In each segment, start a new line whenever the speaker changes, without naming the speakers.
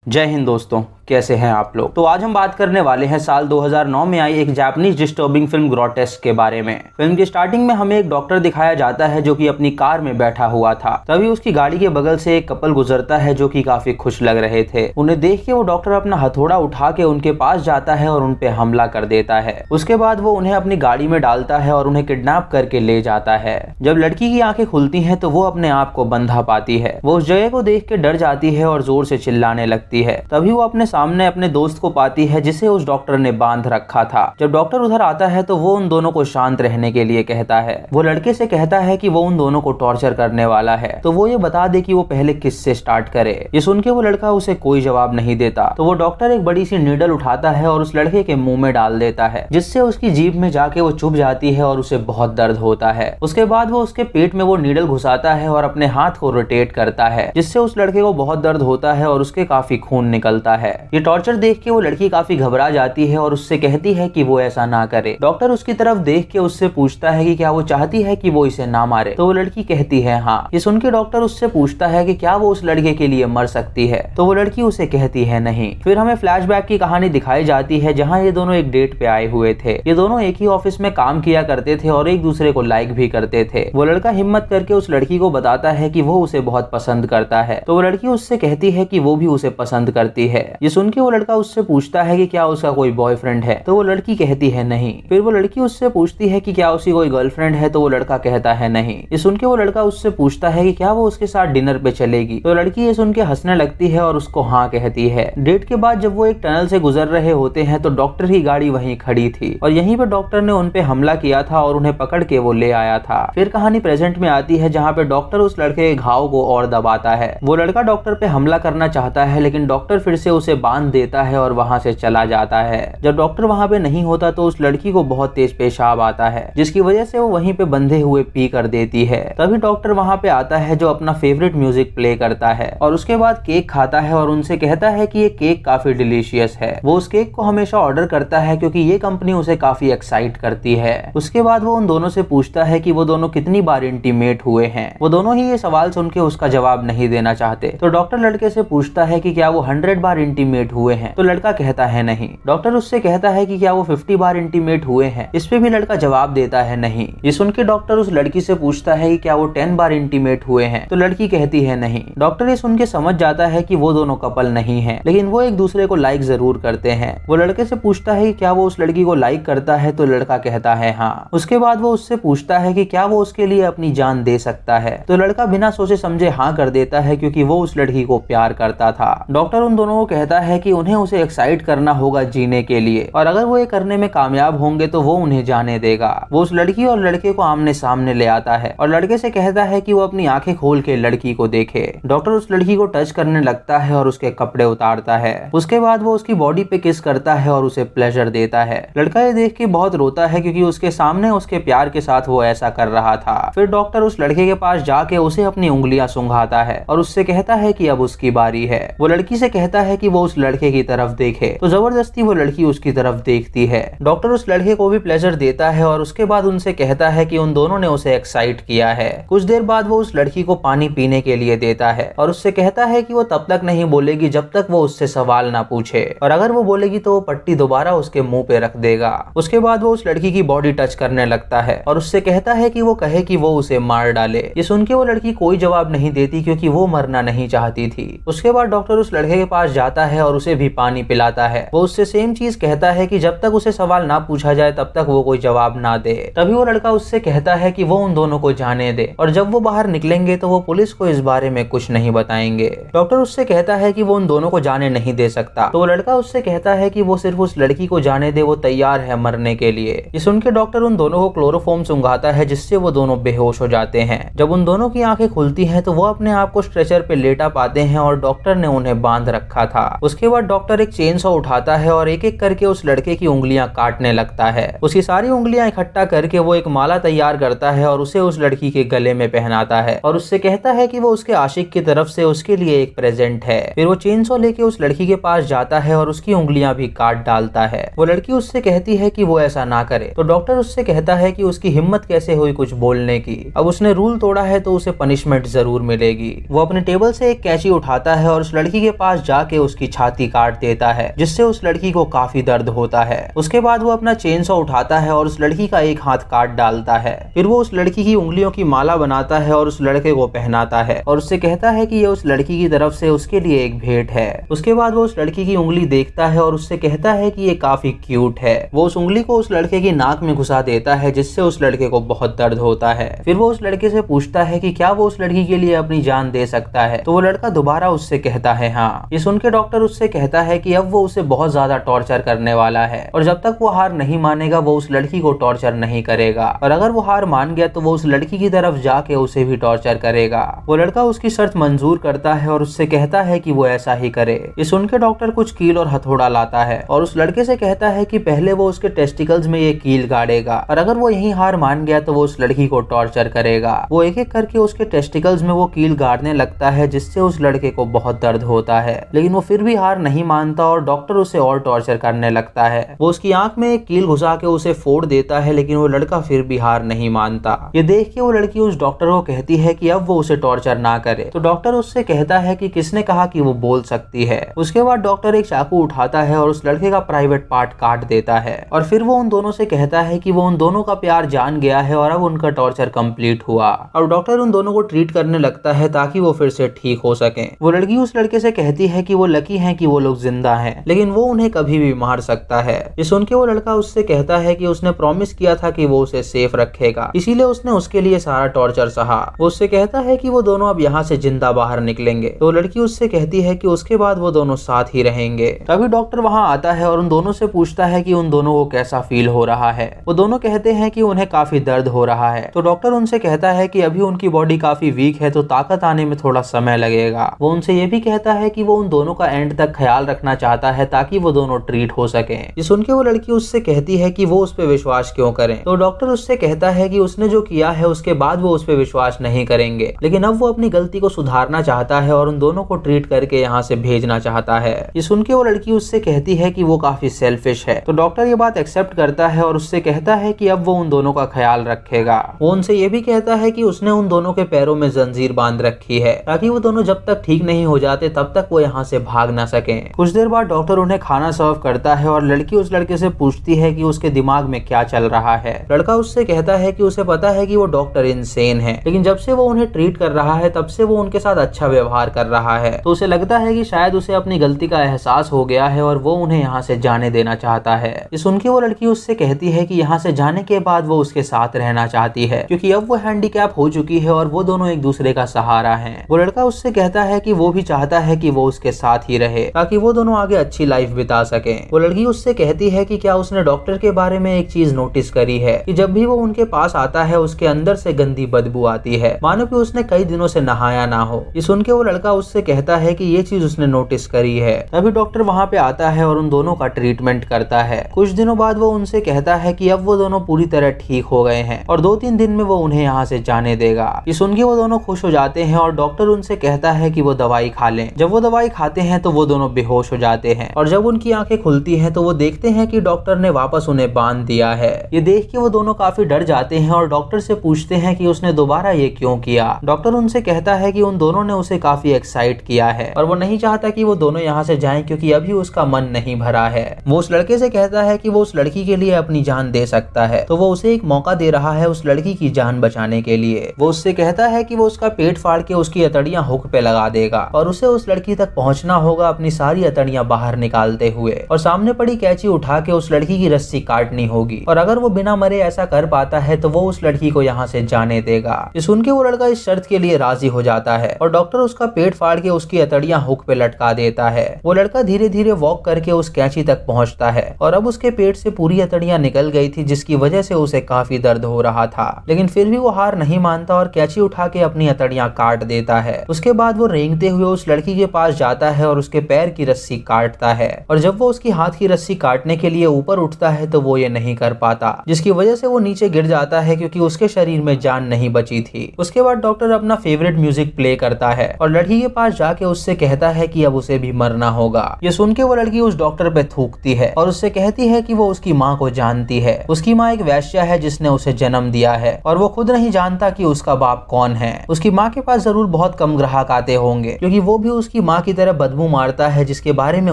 जय हिंद दोस्तों, कैसे हैं आप लोग। तो आज हम बात करने वाले हैं साल 2009 में आई एक जापानीज डिस्टर्बिंग फिल्म ग्रोटेस्क के बारे में। फिल्म की स्टार्टिंग में हमें एक डॉक्टर दिखाया जाता है जो कि अपनी कार में बैठा हुआ था। तभी उसकी गाड़ी के बगल से एक कपल गुजरता है जो कि काफी खुश लग रहे थे। उन्हें देख के वो डॉक्टर अपना हथौड़ा उठा के उनके पास जाता है और उनपे हमला कर देता है। उसके बाद वो उन्हें अपनी गाड़ी में डालता है और उन्हें किडनैप करके ले जाता है। जब लड़की की आंखें खुलती हैं तो वो अपने आप को बंधा पाती है। वो उस जगह को देख के डर जाती है और जोर से चिल्लाने लगती है। तभी वो अपने सामने अपने दोस्त को पाती है जिसे उस डॉक्टर ने बांध रखा था। जब डॉक्टर उधर आता है तो वो उन दोनों को शांत रहने के लिए कहता है। वो लड़के से कहता है कि वो उन दोनों को टॉर्चर करने वाला है, तो वो ये बता दे कि वो पहले किससे स्टार्ट करे। ये सुन के वो लड़का उसे कोई जवाब नहीं देता। तो वो डॉक्टर एक बड़ी सी नीडल उठाता है और उस लड़के के मुंह में डाल देता है, जिससे उसकी जीभ में जाके वो चुभ जाती है और उसे बहुत दर्द होता है। उसके बाद वो उसके पेट में वो नीडल घुसाता है और अपने हाथ को रोटेट करता है, जिससे उस लड़के को बहुत दर्द होता है और उसके काफी खून निकलता है। ये टॉर्चर देख के वो लड़की काफी घबरा जाती है और उससे कहती है कि वो ऐसा ना करे। डॉक्टर उसकी तरफ देख के उससे पूछता है कि क्या वो चाहती है कि वो इसे ना मारे। तो वो लड़की कहती है हाँ। ये सुन के डॉक्टर उससे पूछता है कि क्या वो उस लड़के के लिए मर सकती है। तो वो लड़की उसे कहती है नहीं। फिर हमें फ्लैशबैक की कहानी दिखाई जाती है जहाँ ये दोनों एक डेट पे आए हुए थे। ये दोनों एक ही ऑफिस में काम किया करते थे और एक दूसरे को लाइक भी करते थे। वो लड़का हिम्मत करके उस लड़की को बताता है कि वो उसे बहुत पसंद करता है। तो वो लड़की उससे कहती है कि वो भी उसे पसंद करती है। ये सुन के वो लड़का उससे पूछता है कि क्या उसका कोई बॉयफ्रेंड है। तो वो लड़की कहती है नहीं। फिर वो लड़की उससे पूछती है कि क्या उसकी कोई गर्लफ्रेंड है। तो वो लड़का कहता है नहीं। ये सुन के वो लड़का उससे पूछता है कि क्या वो उसके साथ डिनर पे चलेगी। तो लड़की ये सुन के हंसने लगती है और उसको हाँ कहती है। डेट के बाद जब वो एक टनल से गुजर रहे होते हैं तो डॉक्टर की गाड़ी वहीं खड़ी थी और यहीं पे डॉक्टर ने उनपे हमला किया था और उन्हें पकड़ के वो ले आया था। फिर कहानी प्रेजेंट में आती है जहाँ पे डॉक्टर उस लड़के के घाव को और दबाता है। वो लड़का डॉक्टर पे हमला करना चाहता है लेकिन डॉक्टर फिर से उसे बांध देता है और वहां से चला जाता है। जब डॉक्टर वहां पे नहीं होता तो उस लड़की को बहुत तेज पेशाब आता है, जिसकी वजह से वो वहीं पे बंधे हुए पी कर देती है। तभी डॉक्टर वहां पे आता है जो अपना फेवरेट म्यूजिक प्ले करता है और उसके बाद केक खाता है और उनसे कहता है कि ये केक काफी डिलीशियस है। वो उस केक को हमेशा ऑर्डर करता है क्योंकि ये कंपनी उसे काफी एक्साइट करती है। उसके बाद वो उन दोनों से पूछता है कि वो दोनों कितनी बार इंटीमेट हुए हैं। वो दोनों ही ये सवाल सुन के उसका जवाब नहीं देना चाहते। तो डॉक्टर लड़के से पूछता है कि क्या वो 100 बार इंटीमेट हुए हैं। तो लड़का कहता है नहीं। डॉक्टर उससे कहता है कि क्या वो 50 बार इंटीमेट हुए हैं। इस पे भी लड़का जवाब देता है नहीं। ये सुन के डॉक्टर उस लड़की से पूछता है कि क्या वो 10 बार इंटीमेट हुए हैं। तो लड़की कहती है नहीं। डॉक्टर ये सुन के समझ जाता है कि वो दोनों कपल नहीं है, लेकिन वो एक दूसरे को लाइक जरूर करते हैं। वो लड़के से पूछता है कि क्या वो उस लड़की को लाइक करता है। तो लड़का कहता है हाँ। उसके बाद वो उससे पूछता है कि क्या वो उसके लिए अपनी जान दे सकता है। तो लड़का बिना सोचे समझे हाँ कर देता है क्योंकि वो उस लड़की को प्यार करता था। डॉक्टर उन दोनों को कहता है कि उन्हें उसे एक्साइट करना होगा जीने के लिए और अगर वो ये करने में कामयाब होंगे तो वो उन्हें जाने देगा। वो उस लड़की और लड़के को आमने सामने ले आता है और लड़के से कहता है कि वो अपनी आंखें खोल के लड़की को देखे। डॉक्टर उस लड़की को टच करने लगता है और उसके कपड़े उतारता है। उसके बाद वो उसकी बॉडी पे किस करता है और उसे प्लेजर देता है। लड़का ये देख के बहुत रोता है क्योंकि उसके सामने उसके प्यार के साथ वो ऐसा कर रहा था। फिर डॉक्टर उस लड़के के पास जाके उसे अपनी उंगलियां सूंघाता है और उससे कहता है कि अब उसकी बारी है। वो लड़की से कहता है कि वो उस लड़के की तरफ देखे, तो जबरदस्ती वो लड़की उसकी तरफ देखती है। डॉक्टर उस लड़के को भी प्लेजर देता है और उसके बाद उनसे कहता है कि उन दोनों ने उसे एक्साइट किया है। कुछ देर बाद वो उस लड़की को पानी पीने के लिए देता है और उससे कहता है कि वो तब तक नहीं बोलेगी जब तक वो उससे सवाल ना पूछे, और अगर वो बोलेगी तो वो पट्टी दोबारा उसके मुंह पे रख देगा। उसके बाद वो उस लड़की की बॉडी टच करने लगता है और उससे कहता है कि वो कहे कि वो उसे मार डाले। ये सुन के वो लड़की कोई जवाब नहीं देती क्योंकि वो मरना नहीं चाहती थी। उसके बाद डॉक्टर उस लड़के के पास जाता है और उसे भी पानी पिलाता है। वो उससे सेम चीज कहता है कि जब तक उसे सवाल ना पूछा जाए तब तक वो कोई जवाब ना दे। तभी वो लड़का उससे कहता है कि वो उन दोनों को जाने दे और जब वो बाहर निकलेंगे तो वो पुलिस को इस बारे में कुछ नहीं बताएंगे। डॉक्टर उससे कहता है कि वो उन दोनों को जाने नहीं दे सकता। तो वो लड़का उससे कहता है कि वो सिर्फ उस लड़की को जाने दे, वो तैयार है मरने के लिए। ये सुन के डॉक्टर उन दोनों को क्लोरोफॉर्म सूंघाता है जिससे वो दोनों बेहोश हो जाते हैं। जब उन दोनों की आंखें खुलती हैं तो वो अपने आप को स्ट्रेचर पे लेटा पाते हैं और डॉक्टर ने उन्हें बांध रखा था। उसके बाद डॉक्टर एक चेन सॉ उठाता है और एक एक करके उस लड़के की उंगलियां काटने लगता है। उसकी सारी उंगलियां इकट्ठा करके वो एक माला तैयार करता है और उसे उस लड़की के गले में पहनाता है और उससे कहता है कि वो उसके आशिक की तरफ से उसके लिए एक प्रेजेंट है। फिर वो चेन सॉ लेके उस लड़की के पास जाता है और उसकी उंगलियां भी काट डालता है। वो लड़की उससे कहती है कि वो ऐसा ना करे। तो डॉक्टर उससे कहता है कि उसकी हिम्मत कैसे हुई कुछ बोलने की। अब उसने रूल तोड़ा है तो उसे पनिशमेंट जरूर मिलेगी। वो अपने टेबल से एक कैंची उठाता है और उस लड़की के पास जाके उसकी छाती काट देता है, जिससे उस लड़की को काफी दर्द होता है। उसके बाद वो अपना चेनसॉ उठाता है और उस लड़की का एक हाथ काट डालता है। फिर वो उस लड़की की उंगलियों की माला बनाता है और उस लड़के को पहनाता है और उससे कहता है कि ये उस लड़की की तरफ से उसके लिए एक भेंट है। उसके बाद वो उस लड़की की उंगली देखता है और उससे कहता है कि ये काफी क्यूट है। वो उस उंगली को उस लड़के की नाक में घुसा देता है, जिससे उस लड़के को बहुत दर्द होता है। फिर वो उस लड़के से पूछता है कि क्या वो उस लड़की के लिए अपनी जान दे सकता है, तो वो लड़का दोबारा उससे कहता है हाँ। ये सुन के डॉक्टर उससे कहता है कि अब वो उसे बहुत ज्यादा टॉर्चर करने वाला है और जब तक वो हार नहीं मानेगा वो उस लड़की को टॉर्चर नहीं करेगा, और अगर वो हार मान गया तो वो उस लड़की की तरफ जाके उसे भी टॉर्चर करेगा। वो लड़का उसकी शर्त मंजूर करता है और उससे कहता है कि वो ऐसा ही करे। ये सुन के डॉक्टर कुछ कील और हथौड़ा लाता है और उस लड़के से कहता है कि पहले वो उसके टेस्टिकल्स में ये कील गाड़ेगा और अगर वो यही हार मान गया तो वो उस लड़की को टॉर्चर करेगा। वो एक एक करके उसके टेस्टिकल्स में वो कील गाड़ने लगता है, जिससे उस लड़के को बहुत दर्द होता है, लेकिन वो फिर भी हार नहीं मानता और डॉक्टर उसे और टॉर्चर करने लगता है। वो उसकी आंख में एक कील घुसा के उसे फोड़ देता है, लेकिन वो लड़का फिर भी हार नहीं मानता। ये देख के वो लड़की उस डॉक्टर को कहती है कि अब वो उसे टॉर्चर ना करे, तो डॉक्टर उससे कहता है कि किसने कहा कि वो बोल सकती है। उसके बाद डॉक्टर एक चाकू उठाता है और उस लड़के का प्राइवेट पार्ट काट देता है और फिर वो उन दोनों से कहता है कि वो उन दोनों का प्यार जान गया है और अब उनका टॉर्चर कंप्लीट हुआ, और डॉक्टर उन दोनों को ट्रीट करने लगता है ताकि वो फिर से ठीक हो सके। वो लड़की उस लड़के से कहती है कि वो लकी है कि वो लोग जिंदा हैं, लेकिन वो उन्हें कभी भी मार सकता है। ये सुन के वो लड़का उससे कहता है कि उसने प्रॉमिस किया था कि वो उसे सेफ रखेगा, इसीलिए उसने उसके लिए सारा टॉर्चर सहा। वो उससे कहता है कि वो दोनों अब यहाँ से जिंदा बाहर निकलेंगे, तो लड़की उससे कहती है कि उसके बाद वो दोनों साथ ही रहेंगे। तभी डॉक्टर वहाँ आता है और उन दोनों से पूछता है कि उन दोनों को कैसा फील हो रहा है। वो दोनों कहते हैं कि उन्हें काफी दर्द हो रहा है, तो डॉक्टर उनसे कहता है कि अभी उनकी बॉडी काफी वीक है तो ताकत आने में थोड़ा समय लगेगा। वो उनसे ये भी कहता है कि वो उन दोनों का एंड तक ख्याल रखना चाहता है ताकि वो दोनों ट्रीट हो सके। ये सुन के वो लड़की उससे कहती है कि वो उस पर विश्वास क्यों करें, तो डॉक्टर उससे कहता है कि उसने जो किया है उसके बाद वो उस पर विश्वास नहीं करेंगे, लेकिन अब वो अपनी गलती को सुधारना चाहता है और उन दोनों को ट्रीट करके यहाँ से भेजना चाहता है। ये सुन के वो लड़की उससे कहती है कि वो काफी सेल्फिश है, तो डॉक्टर ये बात एक्सेप्ट करता है और उससे कहता है कि अब वो उन दोनों का ख्याल रखेगा। वो उनसे ये भी कहता है कि उसने उन दोनों के पैरों में जंजीर बांध रखी है ताकि वो दोनों जब तक ठीक नहीं हो जाते तब तक वो यहाँ से भाग ना सके। कुछ देर बाद डॉक्टर उन्हें खाना सर्व करता है और लड़की उस लड़के से पूछती है कि उसके दिमाग में क्या चल रहा है। लड़का उससे कहता है कि उसे पता है कि वो डॉक्टर इनसेन है, लेकिन जब से वो उन्हें ट्रीट कर रहा है तब से वो उनके साथ अच्छा व्यवहार कर रहा है, तो उसे लगता है कि शायद उसे अपनी गलती का एहसास हो गया है और वो उन्हें यहाँ से जाने देना चाहता है। ये सुन के वो लड़की उससे कहती है कि यहाँ से जाने के बाद वो उसके साथ रहना चाहती है, क्योंकि अब वो हैंडीकैप हो चुकी है और वो दोनों एक दूसरे का सहारा हैं। वो लड़का उससे कहता है कि वो भी चाहता है कि वो उसके साथ ही रहे ताकि वो दोनों आगे अच्छी लाइफ बिता सके। वो लड़की उससे कहती है कि क्या उसने डॉक्टर के बारे में एक चीज नोटिस करी है कि जब भी वो उनके पास आता है उसके अंदर से गंदी बदबू आती है, मानो कि उसने कई दिनों से नहाया ना हो। ये सुन के वो लड़का उससे कहता है कि ये चीज उसने नोटिस करी है। तभी डॉक्टर वहाँ पे आता है और उन दोनों का ट्रीटमेंट करता है। कुछ दिनों बाद वो उनसे कहता है कि अब वो दोनों पूरी तरह ठीक हो गए हैं और 2-3 दिन में वो उन्हें यहाँ से जाने देगा। ये सुन के वो दोनों खुश हो जाते हैं और डॉक्टर उनसे कहता है कि वो दवाई खा लें। जब वो दवाई खाते हैं तो वो दोनों बेहोश हो जाते हैं और जब उनकी आंखें खुलती हैं तो वो देखते हैं कि डॉक्टर ने वापस उन्हें बांध दिया है। ये देख के वो दोनों काफी डर जाते हैं और डॉक्टर से पूछते हैं कि उसने दोबारा ये क्यों किया। डॉक्टर उनसे कहता है कि उन दोनों ने उसे काफी एक्साइट किया है और वो नहीं चाहता कि वो दोनों यहाँ से जाएं क्योंकि अभी उसका मन नहीं भरा है। वो उस लड़के से कहता है कि वो उस लड़की के लिए अपनी जान दे सकता है, तो वो उसे एक मौका दे रहा है उस लड़की की जान बचाने के लिए। वो उससे कहता है कि वो उसका पेट फाड़ के उसकी अतड़ियां हुक पे लगा देगा और उसे उस लड़की तक पहुंचना होगा अपनी सारी अतड़ियां बाहर निकालते हुए, और सामने पड़ी कैंची उठा के उस लड़की की रस्सी काटनी होगी, और अगर वो बिना मरे ऐसा कर पाता है तो वो उस लड़की को यहाँ से जाने देगा। ये सुन के वो लड़का इस शर्त के लिए राजी हो जाता है और डॉक्टर उसका पेट फाड़ के उसकी अतड़ियां हुक पे लटका देता है। वो लड़का धीरे धीरे वॉक करके उस कैंची तक पहुंचता है और अब उसके पेट से पूरी अतड़ियां निकल गई थी, जिसकी वजह से उसे काफी दर्द हो रहा था, लेकिन फिर भी वो हार नहीं मानता और कैंची उठा के अपनी अतड़ियां काट देता है। उसके बाद वो रेंगते हुए उस लड़की के पास जाता है और उसके पैर की रस्सी काटता है, और जब वो उसकी हाथ की रस्सी काटने के लिए ऊपर उठता है तो वो ये नहीं कर पाता, जिसकी वजह से वो नीचे गिर जाता है क्योंकि उसके शरीर में जान नहीं बची थी। उसके बाद डॉक्टर अपना फेवरेट म्यूजिक प्ले करता है और लड़की के पास जाके उससे कहता है कि अब उसे भी मरना होगा। ये सुन के वो लड़की उस डॉक्टर पे थूकती है और उससे कहती है कि वो उसकी माँ को जानती है। उसकी माँ एक वैश्या है जिसने उसे जन्म दिया है और वो खुद नहीं जानता कि उसका बाप कौन है। उसकी माँ के पास जरूर बहुत कम ग्राहक आते होंगे क्योंकि वो भी उसकी माँ की तरह बदबू मारता है जिसके बारे में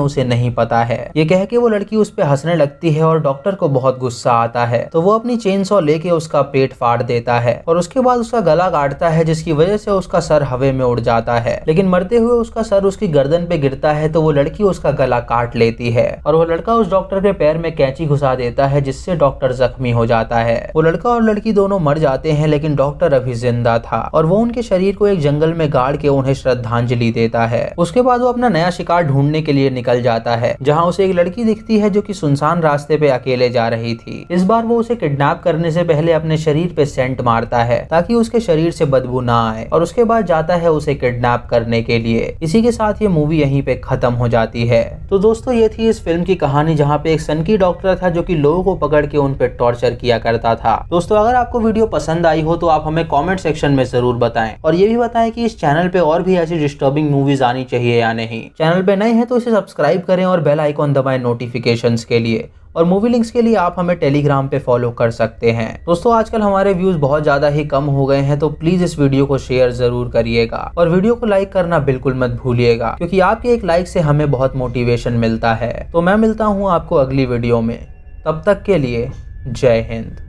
उसे नहीं पता है। ये कह के वो लड़की उस पे हंसने लगती है और डॉक्टर को बहुत गुस्सा आता है, तो वो अपनी चेन सॉ लेके उसका पेट फाड़ देता है और उसके बाद उसका गला काटता है, जिसकी वजह से उसका सर हवा में उड़ जाता है। लेकिन मरते हुए उसका सर उसकी गर्दन पे गिरता है, तो वो लड़की उसका गला काट लेती है और वो लड़का उस डॉक्टर के पैर में कैंची घुसा देता है, जिससे डॉक्टर जख्मी हो जाता है। वो लड़का और लड़की दोनों मर जाते हैं, लेकिन डॉक्टर अभी जिंदा था और वो उनके शरीर को एक जंगल में गाड़ के उन्हें श्रद्धांजलि देता है। उसके बाद वो अपना नया शिकार ढूंढने के लिए निकल जाता है, जहाँ उसे एक लड़की दिखती है जो कि सुनसान रास्ते पे अकेले जा रही थी। इस बार वो उसे किडनैप करने से पहले अपने शरीर पे सेंट मारता है ताकि उसके शरीर से बदबू ना आए, और उसके बाद जाता है उसे किडनैप करने के लिए। इसी के साथ ये मूवी यहीं पे खत्म हो जाती है। तो दोस्तों, ये थी इस फिल्म की कहानी, जहाँ पे एक सनकी डॉक्टर था जो कि लोगों को पकड़ के उन पे टॉर्चर किया करता था। दोस्तों, अगर आपको वीडियो पसंद आई हो तो आप हमें कमेंट सेक्शन में जरूर बताएं, और ये भी बताएं कि इस चैनल पे और भी ऐसी डिस्टर्बिंग मूवीज आनी चाहिए या नहीं। चैनल पे नए हैं तो इसे सब्सक्राइब करें और बेल आइकॉन दबाएं नोटिफिकेशंस के लिए, और मूवी लिंक्स के लिए आप हमें टेलीग्राम पे फॉलो कर सकते हैं। दोस्तों, आजकल हमारे व्यूज बहुत ज्यादा ही कम हो गए हैं, तो प्लीज इस वीडियो को शेयर जरूर करिएगा और वीडियो को लाइक करना बिल्कुल मत भूलिएगा, क्योंकि आपके एक लाइक से हमें बहुत मोटिवेशन मिलता है। तो मैं मिलता हूँ आपको अगली वीडियो में, तब तक के लिए जय हिंद।